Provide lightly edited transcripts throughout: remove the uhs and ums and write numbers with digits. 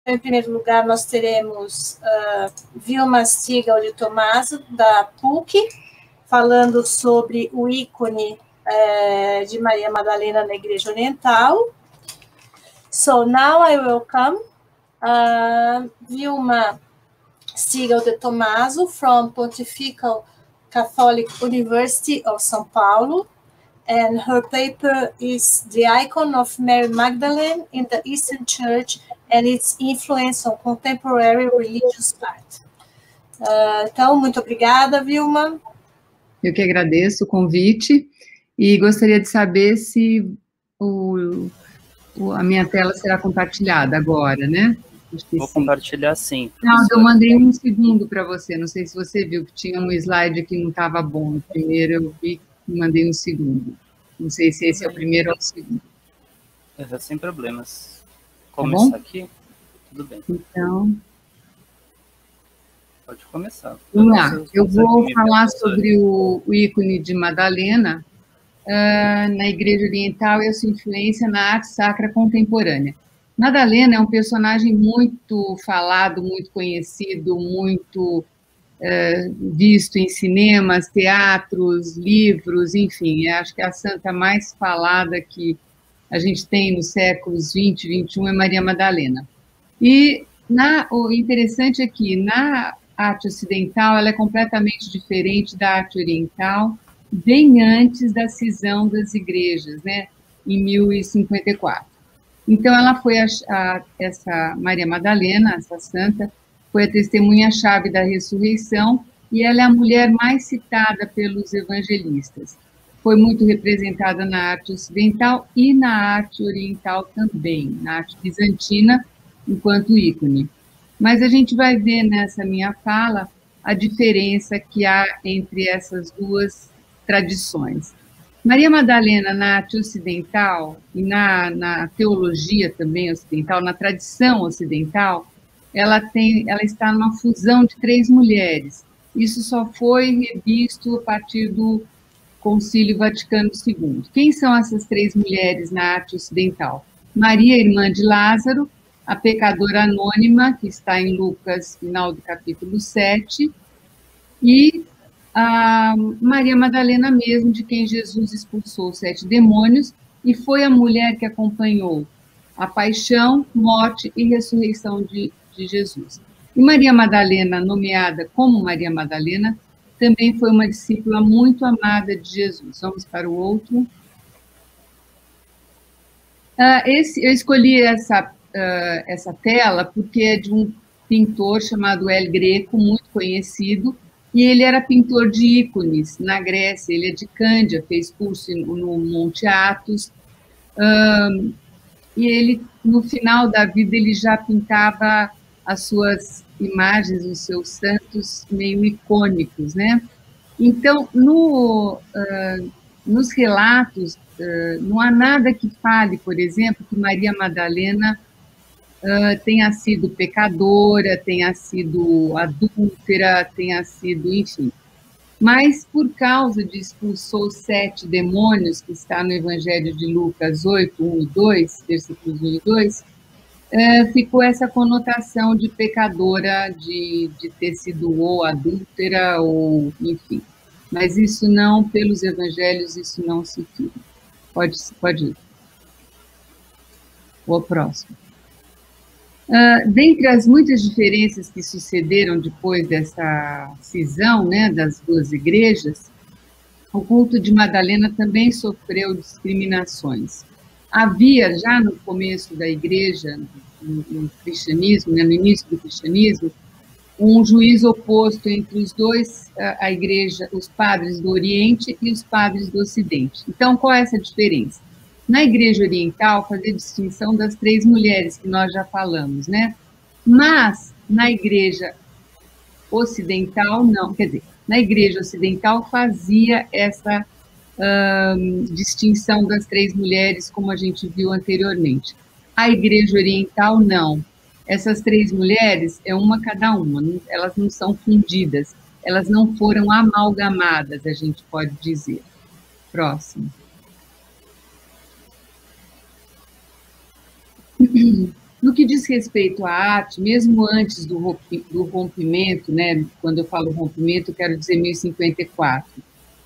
em primeiro lugar, nós teremos Vilma Stiegel de Tomaso, da PUC, falando sobre o ícone de Maria Madalena na Igreja Oriental. So now I welcome Vilma Stiegel de Tomaso from Pontifical Catholic University of São Paulo, and her paper is The Icon of Mary Magdalene in the Eastern Church and its Influence on Contemporary Religious Art. Então, muito obrigada, Vilma. Eu que agradeço o convite e gostaria de saber se a minha tela será compartilhada agora, né? Vou compartilhar sim. Não, eu mandei um segundo para você, não sei se você viu que tinha um slide que não estava bom. No primeiro eu vi e mandei um segundo. Não sei se esse é o primeiro ou o segundo. Sem problemas. Começar aqui? Tudo bem. Então... Pode começar. Vamos lá. Eu vou falar sobre o ícone de Madalena na Igreja Oriental e a sua influência na arte sacra contemporânea. Madalena é um personagem muito falado, muito conhecido, muito visto em cinemas, teatros, livros, enfim, acho que a santa mais falada que a gente tem nos séculos 20 e 21 é Maria Madalena. E o interessante é que na arte ocidental ela é completamente diferente da arte oriental, bem antes da cisão das igrejas, né, em 1054. Então, ela foi essa Maria Madalena, essa santa, foi a testemunha-chave da ressurreição e ela é a mulher mais citada pelos evangelistas. Foi muito representada na arte ocidental e na arte oriental também, na arte bizantina, enquanto ícone. Mas a gente vai ver nessa minha fala a diferença que há entre essas duas tradições. Maria Madalena, na arte ocidental e na teologia também ocidental, na tradição ocidental, ela está numa fusão de 3 mulheres. Isso só foi revisto a partir do Concílio Vaticano II. Quem são essas 3 mulheres na arte ocidental? Maria, irmã de Lázaro, a pecadora anônima, que está em Lucas, final do capítulo 7, e a Maria Madalena mesmo, de quem Jesus expulsou 7 demônios, e foi a mulher que acompanhou a paixão, morte e ressurreição de Jesus. E Maria Madalena, nomeada como Maria Madalena, também foi uma discípula muito amada de Jesus. Vamos para o outro. Eu escolhi essa tela porque é de um pintor chamado El Greco, muito conhecido, e ele era pintor de ícones na Grécia, ele é de Cândia, fez curso no Monte Athos, e ele, no final da vida, ele já pintava as suas imagens, os seus santos meio icônicos, né? Então, nos relatos, não há nada que fale, por exemplo, que Maria Madalena tenha sido pecadora, tenha sido adúltera, tenha sido, enfim. Mas, por causa de expulsou 7 demônios, que está no Evangelho de Lucas 8, 1 e 2, versículos 1 e 2, ficou essa conotação de pecadora, de ter sido ou adúltera, ou, enfim. Mas isso não, pelos Evangelhos, isso não se firma. Pode ir. O próximo. Dentre as muitas diferenças que sucederam depois dessa cisão, né, das duas igrejas, o culto de Madalena também sofreu discriminações. Havia, já no começo da igreja, no cristianismo, né, no início do cristianismo, um juízo oposto entre os dois, a igreja, os padres do Oriente e os padres do Ocidente. Então, qual é essa diferença? Na Igreja Oriental, fazer distinção das 3 mulheres que nós já falamos, né? Mas, na Igreja Ocidental, não. Quer dizer, na Igreja Ocidental fazia essa distinção das 3 mulheres, como a gente viu anteriormente. A Igreja Oriental, não. Essas 3 mulheres, é uma cada uma, elas não são fundidas, elas não foram amalgamadas, a gente pode dizer. Próximo. No que diz respeito à arte, mesmo antes do rompimento, né, quando eu falo rompimento, eu quero dizer 1054,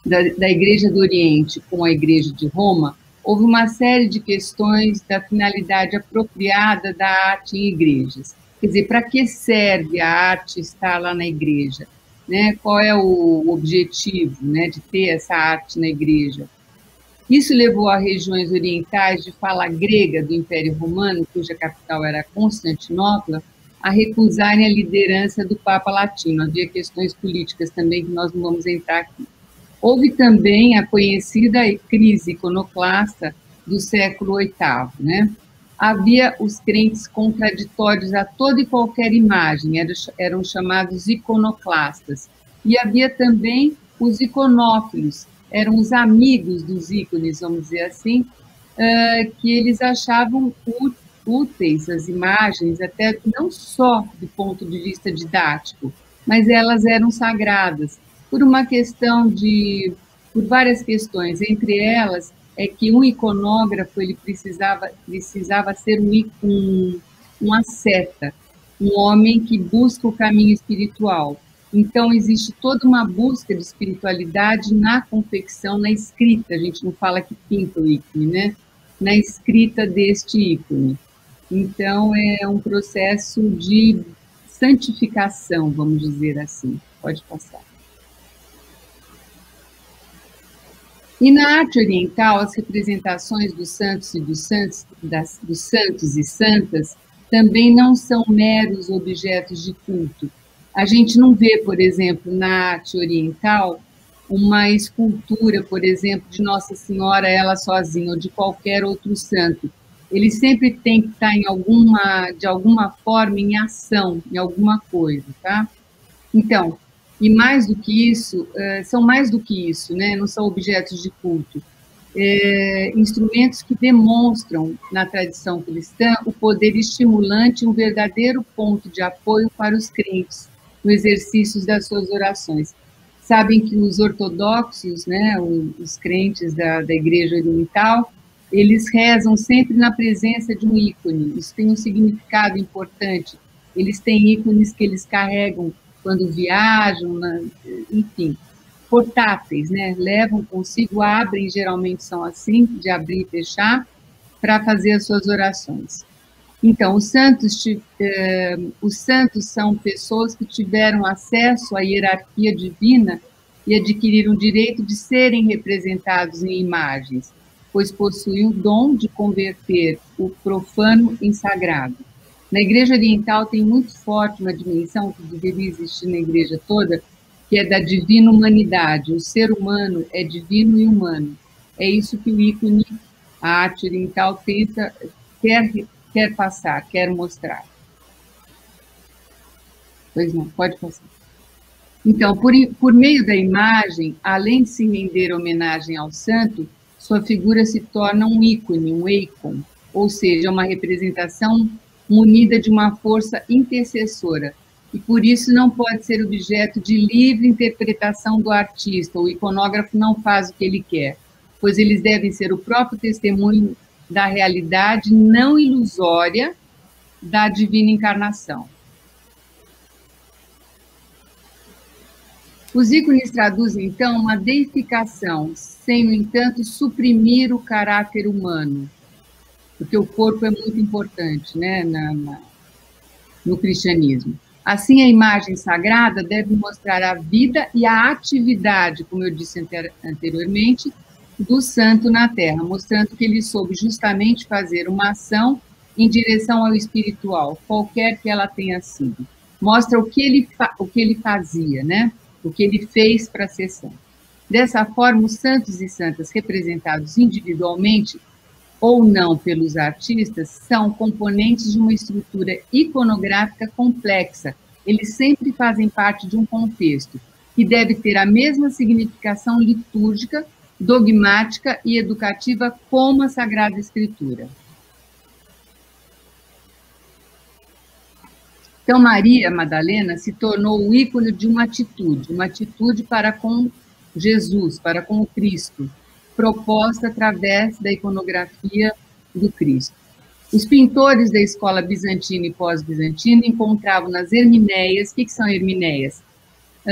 da Igreja do Oriente com a Igreja de Roma, houve uma série de questões da finalidade apropriada da arte em igrejas. Quer dizer, para que serve a arte estar lá na igreja? Né? Qual é o objetivo, né, de ter essa arte na igreja? Isso levou a regiões orientais de fala grega do Império Romano, cuja capital era Constantinopla, a recusarem a liderança do Papa Latino. Havia questões políticas também que nós não vamos entrar aqui. Houve também a conhecida crise iconoclasta do século VIII, né? Havia os crentes contraditórios a toda e qualquer imagem, eram chamados iconoclastas. E havia também os iconófilos, eram os amigos dos ícones, vamos dizer assim, que eles achavam úteis as imagens, até não só do ponto de vista didático, mas elas eram sagradas, por várias questões, entre elas é que um iconógrafo ele precisava ser um asceta, um homem que busca o caminho espiritual. Então, existe toda uma busca de espiritualidade na confecção, na escrita, a gente não fala que pinta o ícone, né? Na escrita deste ícone. Então, é um processo de santificação, vamos dizer assim. Pode passar. E na arte oriental, as representações dos santos e santas também não são meros objetos de culto. A gente não vê, por exemplo, na arte oriental, uma escultura, por exemplo, de Nossa Senhora, ela sozinha, ou de qualquer outro santo. Ele sempre tem que estar de alguma forma em ação, em alguma coisa, tá? Então, e mais do que isso, são mais do que isso, né? Não são objetos de culto. Instrumentos que demonstram, na tradição cristã, o poder estimulante e um verdadeiro ponto de apoio para os crentes no exercício das suas orações. Sabem que os ortodoxos, né, os crentes da Igreja Oriental, eles rezam sempre na presença de um ícone. Isso tem um significado importante. Eles têm ícones que eles carregam quando viajam, enfim, portáteis, né? Levam consigo, abrem, geralmente são assim, de abrir e fechar, para fazer as suas orações. Então, os santos são pessoas que tiveram acesso à hierarquia divina e adquiriram o direito de serem representados em imagens, pois possuem o dom de converter o profano em sagrado. Na Igreja Oriental tem muito forte uma dimensão que deveria existir na Igreja toda, que é da divina humanidade. O ser humano é divino e humano. É isso que o ícone, a arte oriental, quer passar, quer mostrar. Pois não, pode passar. Então, por meio da imagem, além de se render homenagem ao santo, sua figura se torna um ícone, um eikon, ou seja, uma representação munida de uma força intercessora, e por isso não pode ser objeto de livre interpretação do artista. O iconógrafo não faz o que ele quer, pois eles devem ser o próprio testemunho da realidade não ilusória da divina encarnação. Os ícones traduzem, então, uma deificação, sem, no entanto, suprimir o caráter humano, porque o corpo é muito importante, né, no cristianismo. Assim, a imagem sagrada deve mostrar a vida e a atividade, como eu disse anteriormente, do santo na terra, mostrando que ele soube justamente fazer uma ação em direção ao espiritual, qualquer que ela tenha sido. Mostra o que ele fazia, né? O que ele fez para ser santo. Dessa forma, os santos e santas representados individualmente ou não pelos artistas, são componentes de uma estrutura iconográfica complexa. Eles sempre fazem parte de um contexto, que deve ter a mesma significação litúrgica, dogmática e educativa como a Sagrada Escritura. Então, Maria Madalena se tornou o ícone de uma atitude para com Jesus, para com o Cristo, proposta através da iconografia do Cristo. Os pintores da escola bizantina e pós-bizantina encontravam nas Hermineias, o que são Hermineias?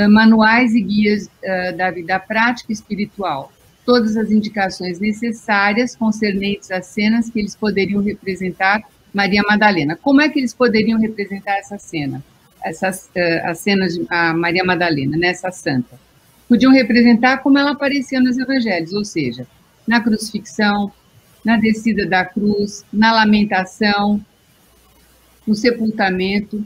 Manuais e guias da vida prática e espiritual, todas as indicações necessárias concernentes às cenas que eles poderiam representar Maria Madalena. Como é que eles poderiam representar essa cena? As cenas de Maria Madalena, nessa santa. Podiam representar como ela aparecia nos evangelhos, ou seja, na crucifixão, na descida da cruz, na lamentação, no sepultamento,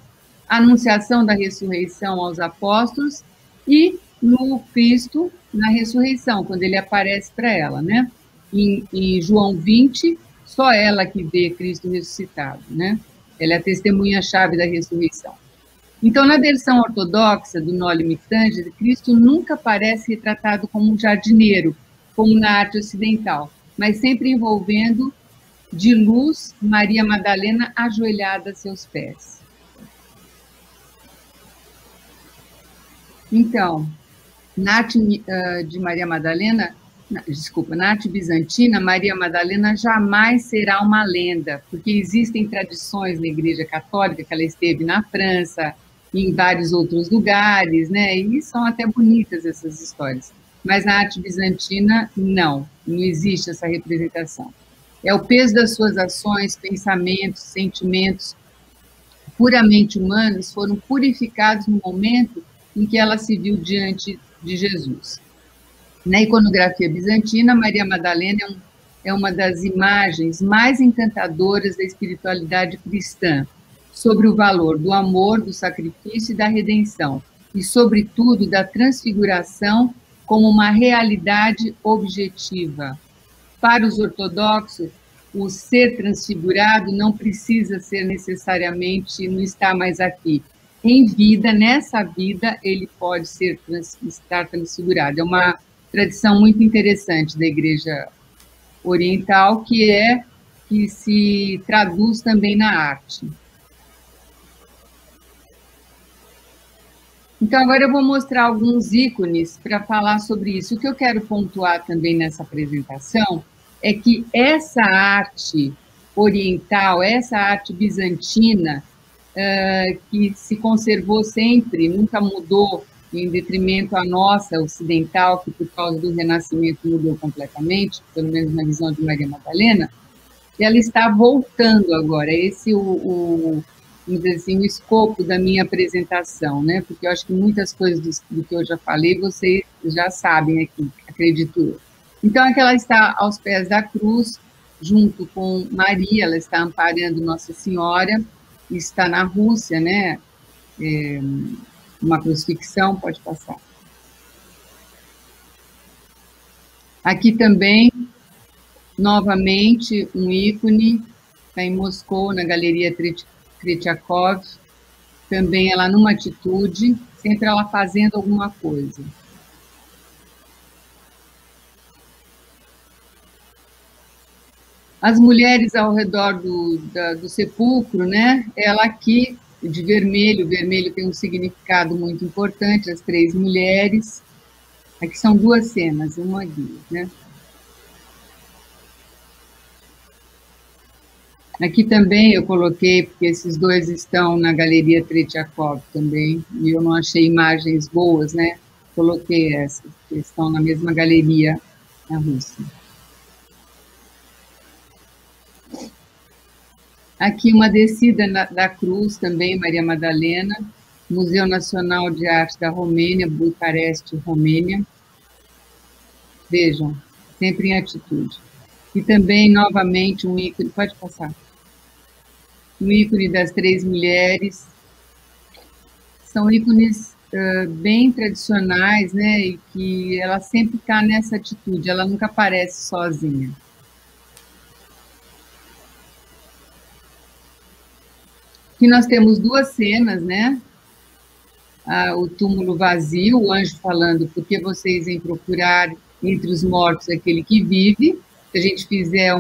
a anunciação da ressurreição aos apóstolos e no Cristo na ressurreição, quando ele aparece para ela, né? Em João 20, só ela que vê Cristo ressuscitado, né? Ela é a testemunha-chave da ressurreição. Então, na versão ortodoxa do Noli Me Tangere, Cristo nunca aparece retratado como um jardineiro, como na arte ocidental, mas sempre envolvendo de luz Maria Madalena ajoelhada a seus pés. Então, na arte de Maria Madalena, na arte bizantina, Maria Madalena jamais será uma lenda, porque existem tradições na Igreja Católica que ela esteve na França, em vários outros lugares, né? E são até bonitas essas histórias. Mas na arte bizantina, não existe essa representação. É o peso das suas ações, pensamentos, sentimentos puramente humanos foram purificados no momento em que ela se viu diante de Jesus. Na iconografia bizantina, Maria Madalena é uma das imagens mais encantadoras da espiritualidade cristã, sobre o valor do amor, do sacrifício e da redenção, e, sobretudo, da transfiguração como uma realidade objetiva. Para os ortodoxos, o ser transfigurado não precisa ser necessariamente, não está mais aqui. Em vida, nessa vida, ele pode estar transfigurado. É uma tradição muito interessante da Igreja Oriental, que se traduz também na arte. Então, agora eu vou mostrar alguns ícones para falar sobre isso. O que eu quero pontuar também nessa apresentação é que essa arte oriental, essa arte bizantina, que se conservou sempre, nunca mudou, em detrimento à nossa ocidental, que por causa do Renascimento mudou completamente, pelo menos na visão de Maria Madalena, ela está voltando agora. Esse vamos dizer assim, o escopo da minha apresentação, né? Porque eu acho que muitas coisas do que eu já falei, vocês já sabem aqui, acredito eu. Então, é que ela está aos pés da cruz, junto com Maria, ela está amparando Nossa Senhora, está na Rússia, né? Uma crucifixão, pode passar. Aqui também, novamente, um ícone, está em Moscou, na Galeria Tretьяков, também ela numa atitude, sempre ela fazendo alguma coisa. As mulheres ao redor do sepulcro, né? Ela aqui, de vermelho, o vermelho tem um significado muito importante, as 3 mulheres. Aqui são 2 cenas, uma aqui, né? Aqui também eu coloquei, porque esses 2 estão na Galeria Tretьяков também, e eu não achei imagens boas, né? Coloquei essas, que estão na mesma galeria na Rússia. Aqui uma descida da cruz também, Maria Madalena, Museu Nacional de Arte da Romênia, Bucareste, Romênia. Vejam, sempre em atitude. E também, novamente, um ícone, pode passar, um ícone das 3 mulheres. São ícones bem tradicionais, né, e que ela sempre está nessa atitude, ela nunca aparece sozinha. Aqui nós temos 2 cenas, né, o túmulo vazio, o anjo falando, porque vocês vêm procurar entre os mortos aquele que vive. Se a gente fizer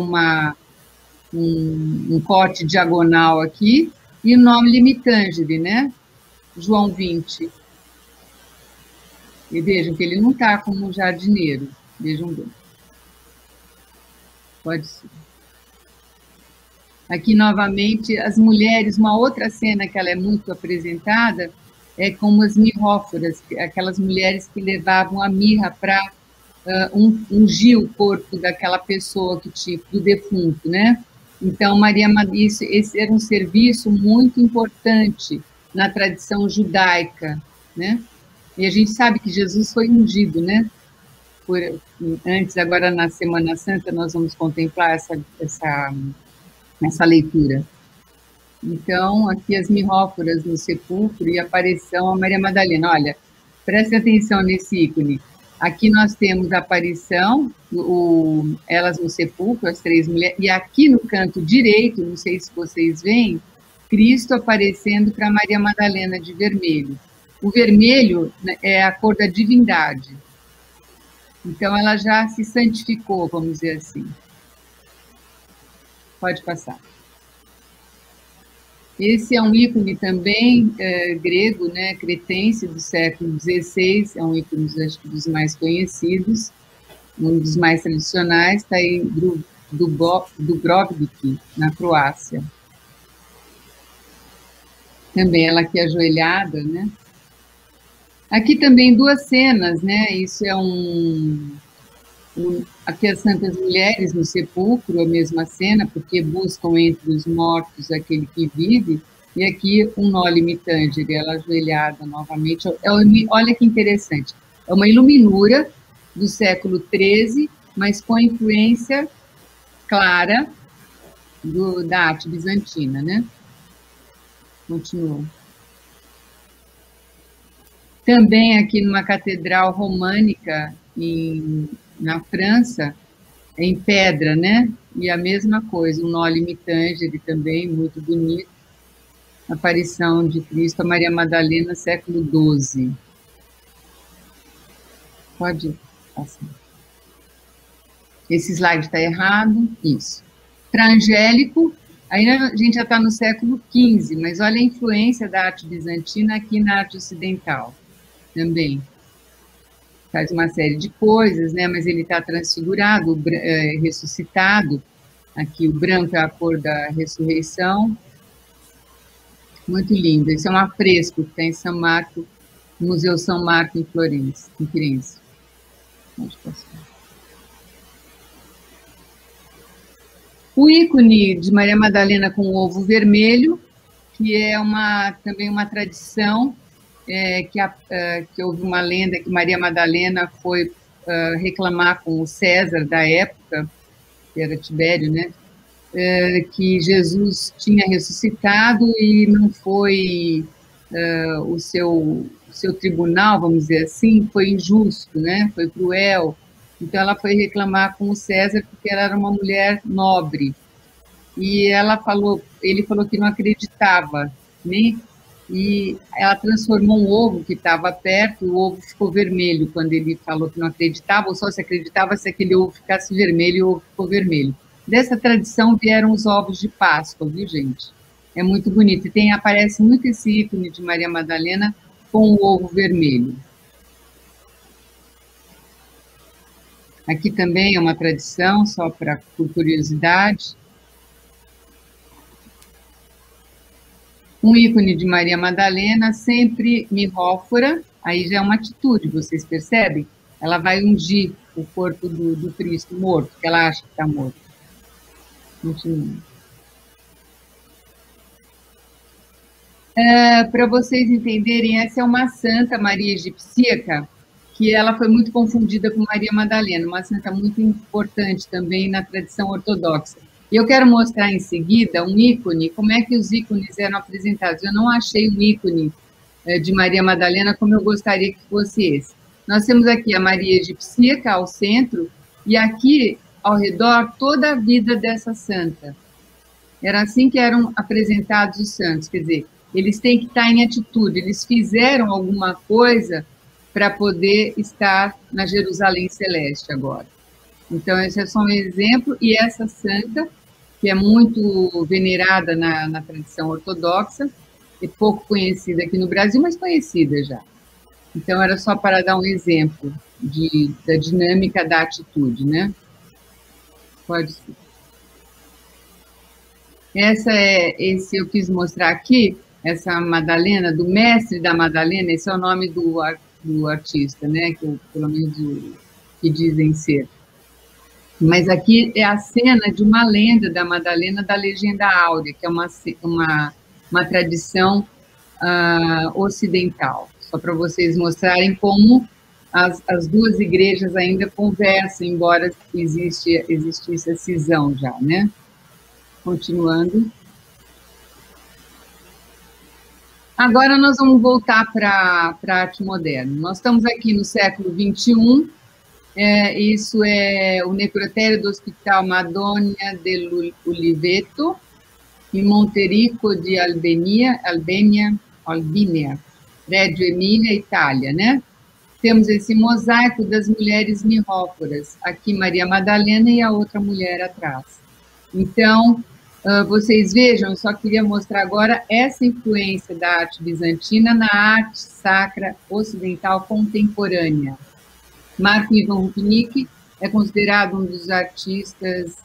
um corte diagonal aqui, e o Noli Me Tangere, né? João 20. E vejam que ele não está como um jardineiro. Vejam bem. Pode ser. Aqui, novamente, as mulheres, uma outra cena que ela é muito apresentada é como as mirróforas, aquelas mulheres que levavam a mirra para ungir o corpo daquela pessoa que tinha, do defunto, né? Então, esse era um serviço muito importante na tradição judaica, né? E a gente sabe que Jesus foi ungido, né? Antes, agora na Semana Santa, nós vamos contemplar essa leitura. Então, aqui as mirróforas no sepulcro e a aparição a Maria Madalena. Olha, preste atenção nesse ícone. Aqui nós temos a aparição, elas no sepulcro, as 3 mulheres, e aqui no canto direito, não sei se vocês veem, Cristo aparecendo para Maria Madalena de vermelho. O vermelho é a cor da divindade. Então, ela já se santificou, vamos dizer assim. Pode passar. Esse é um ícone também grego, né, cretense, do século XVI, é um ícone, acho que, dos mais conhecidos, um dos mais tradicionais, está em Dubrovnik, na Croácia. Também ela aqui ajoelhada, né? Aqui também 2 cenas, né? Isso é aqui as Santas Mulheres no sepulcro, a mesma cena, porque buscam entre os mortos aquele que vive, e aqui um Noli Tangere, ela ajoelhada novamente. Olha que interessante, é uma iluminura do século XIII, mas com influência clara da arte bizantina, né? Continua. Também aqui numa catedral românica na França, em pedra, né? E a mesma coisa, um Noli Tangere também, muito bonito. Aparição de Cristo a Maria Madalena, século XII. Pode passar. Esse slide está errado. Isso. Para Angélico, aí a gente já está no século XV, mas olha a influência da arte bizantina aqui na arte ocidental também. Faz uma série de coisas, né? Mas ele está transfigurado, ressuscitado. Aqui o branco é a cor da ressurreição. Muito lindo. Esse é um afresco que está em São Marco, no Museu São Marco, em Firenze. Pode passar. O ícone de Maria Madalena com o ovo vermelho, que é também uma tradição, que houve uma lenda que Maria Madalena foi reclamar com o César da época, que era Tibério, né? Que Jesus tinha ressuscitado e não foi o seu tribunal, vamos dizer assim, foi injusto, né? Foi cruel. Então ela foi reclamar com o César porque ela era uma mulher nobre. E ele falou que não acreditava, né? E ela transformou um ovo que estava perto, o ovo ficou vermelho quando ele falou que não acreditava, ou só se acreditava se aquele ovo ficasse vermelho e o ovo ficou vermelho. Dessa tradição vieram os ovos de Páscoa, viu, gente? É muito bonito. E aparece muito esse ícone de Maria Madalena com o ovo vermelho. Aqui também é uma tradição, só por curiosidade. Um ícone de Maria Madalena, sempre mirrófora, aí já é uma atitude, vocês percebem? Ela vai ungir o corpo do Cristo morto, que ela acha que está morto. Continua. Para vocês entenderem, essa é uma santa, Maria Egipcíaca, que ela foi muito confundida com Maria Madalena, uma santa muito importante também na tradição ortodoxa. E eu quero mostrar em seguida um ícone, como é que os ícones eram apresentados. Eu não achei um ícone de Maria Madalena como eu gostaria que fosse esse. Nós temos aqui a Maria Egipcíaca ao centro, e aqui ao redor toda a vida dessa santa. Era assim que eram apresentados os santos, quer dizer, eles têm que estar em atitude, eles fizeram alguma coisa para poder estar na Jerusalém Celeste agora. Então, esse é só um exemplo, e essa santa, que é muito venerada na tradição ortodoxa, é pouco conhecida aqui no Brasil, mas conhecida já. Então, era só para dar um exemplo da dinâmica da atitude, né? Pode ser. Esse eu quis mostrar aqui, essa Madalena, do mestre da Madalena, esse é o nome do artista, né, pelo menos que dizem ser. Mas aqui é a cena de uma lenda da Madalena, da Legenda Áurea, que é uma tradição ocidental, só para vocês mostrarem como as duas igrejas ainda conversam, embora existisse a cisão já, né? Continuando. Agora nós vamos voltar para a arte moderna. Nós estamos aqui no século XXI, isso é o necrotério do Hospital Madonna dell'Uliveto, em Monterico de Albinea, Reggio Emília, Itália, né? Temos esse mosaico das mulheres mirrócoras, aqui Maria Madalena e a outra mulher atrás. Então, vocês vejam, eu só queria mostrar agora essa influência da arte bizantina na arte sacra ocidental contemporânea. Marco Ivan Rupnik é considerado um dos artistas,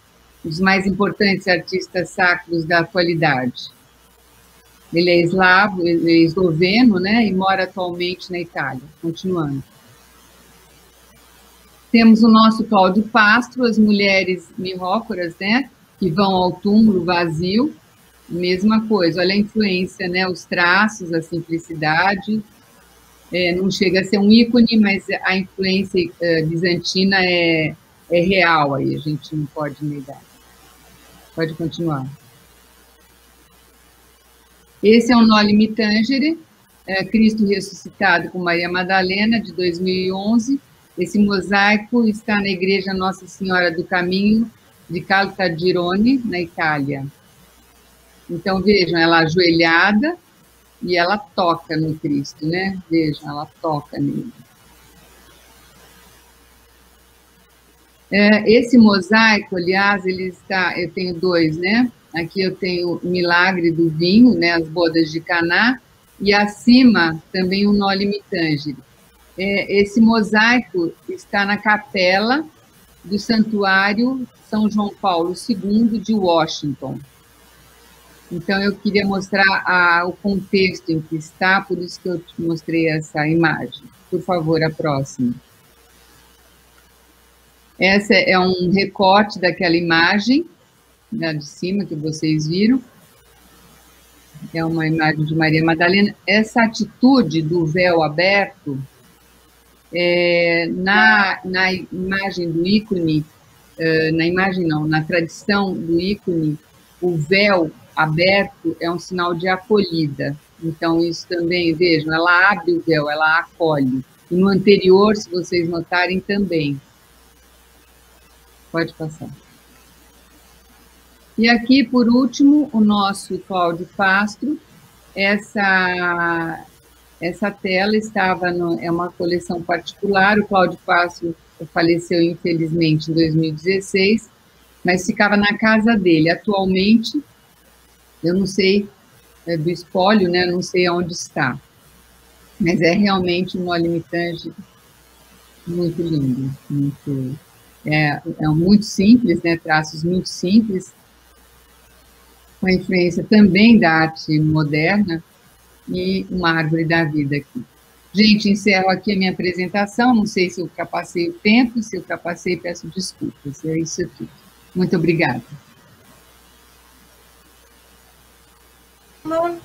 os mais importantes artistas sacros da atualidade. Ele é eslavo, ele é esloveno, né, e mora atualmente na Itália. Continuando. Temos o nosso Cláudio Pastro, as mulheres mirrócoras, né, que vão ao túmulo vazio, mesma coisa, olha a influência, né, os traços, a simplicidade, não chega a ser um ícone, mas a influência bizantina é real aí, a gente não pode negar. Pode continuar. Esse é o Noli Me Tangere, Cristo ressuscitado com Maria Madalena, de 2011. Esse mosaico está na Igreja Nossa Senhora do Caminho de Caltagirone, na Itália. Então, vejam, ela ajoelhada e ela toca no Cristo, né? Vejam, ela toca nele. Esse mosaico, aliás, ele está... Eu tenho dois, né? Aqui eu tenho o Milagre do Vinho, né? As bodas de Caná, e acima também o Noli Me Tangere. Esse mosaico está na capela do Santuário São João Paulo II de Washington. Então, eu queria mostrar o contexto em que está, por isso que eu te mostrei essa imagem. Por favor, a próxima. Essa é um recorte daquela imagem, lá de cima, que vocês viram. É uma imagem de Maria Madalena. Essa atitude do véu aberto, na imagem do ícone, na tradição do ícone, o véu aberto é um sinal de acolhida. Então, isso também, vejam, ela abre o véu, ela acolhe. E no anterior, se vocês notarem, também. Pode passar. E aqui, por último, o nosso Cláudio Pastro. Essa tela estava é uma coleção particular. O Cláudio Pastro faleceu, infelizmente, em 2016, mas ficava na casa dele. Atualmente, eu não sei do espólio, né? Não sei onde está. Mas é realmente um Noli Me Tangere muito lindo. Muito simples, né? Traços muito simples, com a influência também da arte moderna e uma árvore da vida aqui. Gente, encerro aqui a minha apresentação. Não sei se eu ultrapassei o tempo, se eu ultrapassei, peço desculpas. É isso aqui. Muito obrigada. Não.